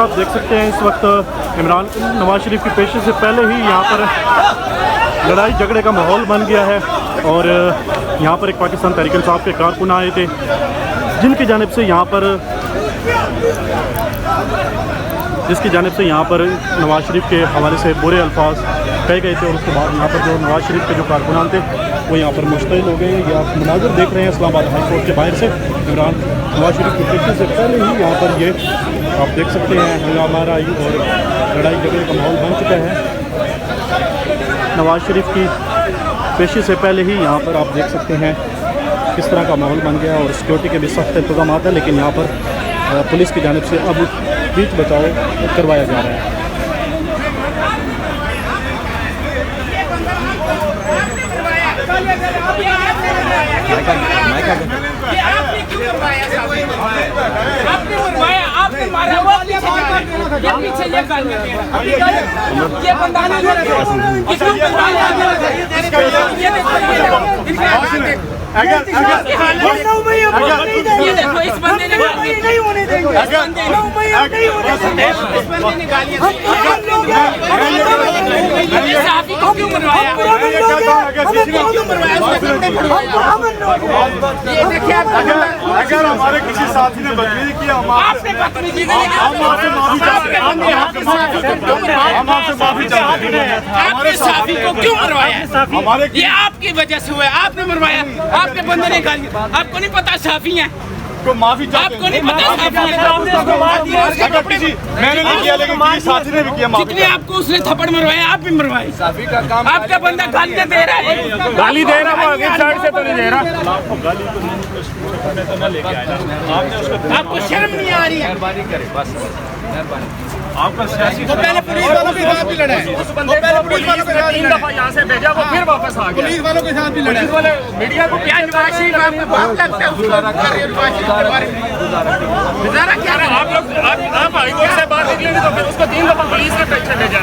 आप देख सकते हैं इस वक्त नवाज शरीफ की पेशी से पहले ही यहाँ पर लड़ाई झगड़े का माहौल बन गया है और यहाँ पर एक पाकिस्तान तहरीक इंसाफ के कारकुन आए थे जिसकी जानिब से यहाँ पर नवाज शरीफ के हवाले से बुरे अल्फाज कहे गए थे और उसके बाद यहाँ पर जो नवाज शरीफ के जो कारकुनान थे वो यहाँ पर मुश्तइल हो गए। ये आप मनाज़र देख रहे हैं इस्लामाबाद हाई कोर्ट के बाहर से। नवाज शरीफ की पेशी से पहले ही यहाँ पर ये आप देख सकते हैं हंगामाराई और लड़ाई झगड़े का माहौल बन चुका है। नवाज शरीफ की पेशी से पहले ही यहाँ पर आप देख सकते हैं किस तरह का माहौल बन गया और सिक्योरिटी के भी सख्त इंतजाम है, लेकिन यहाँ पर पुलिस की जानिब से अब बीच बचाव करवाया जा रहा है। इस बंदे ने नहीं होने देंगे। क्यों मरवाया? अगर हमारे किसी साथी ने बदतमीजी की हम आपसे माफी चाहते हैं। आपके साथी को क्यों मरवाया? ये आपकी वजह से हुआ है, आपने मरवाया, आपके बंदे ने गाली। आपको नहीं पता साफी है तो माफी चाहते आपको नहीं पता मैंने नहीं किया लेकिन किसी साथी ने भी किया। जितने आपको उसने थप्पड़ मरवाया आप भी मरवाए। आपका बंदा गाली दे रहा है, गाली दे रहा है, आगे साइड से तो नहीं दे रहा। आपको शर्म नहीं आ रही है? आपका सियासी पहले पुलिस वालों के साथ भी लड़ा है, पहले पुलिस वालों के साथ 3 दफा यहाँ से भेजा वो फिर वापस आ गया। पुलिस वालों के साथ भी लड़ा है। मीडिया को क्या नवाज शरीफ आपको बाप लगता है? गुजारा क्या रहा? आप लोग आप हाई कोर्ट से बाहर निकले नहीं तो फिर उसको 3 दफा पुलिस के पीछे भेजा।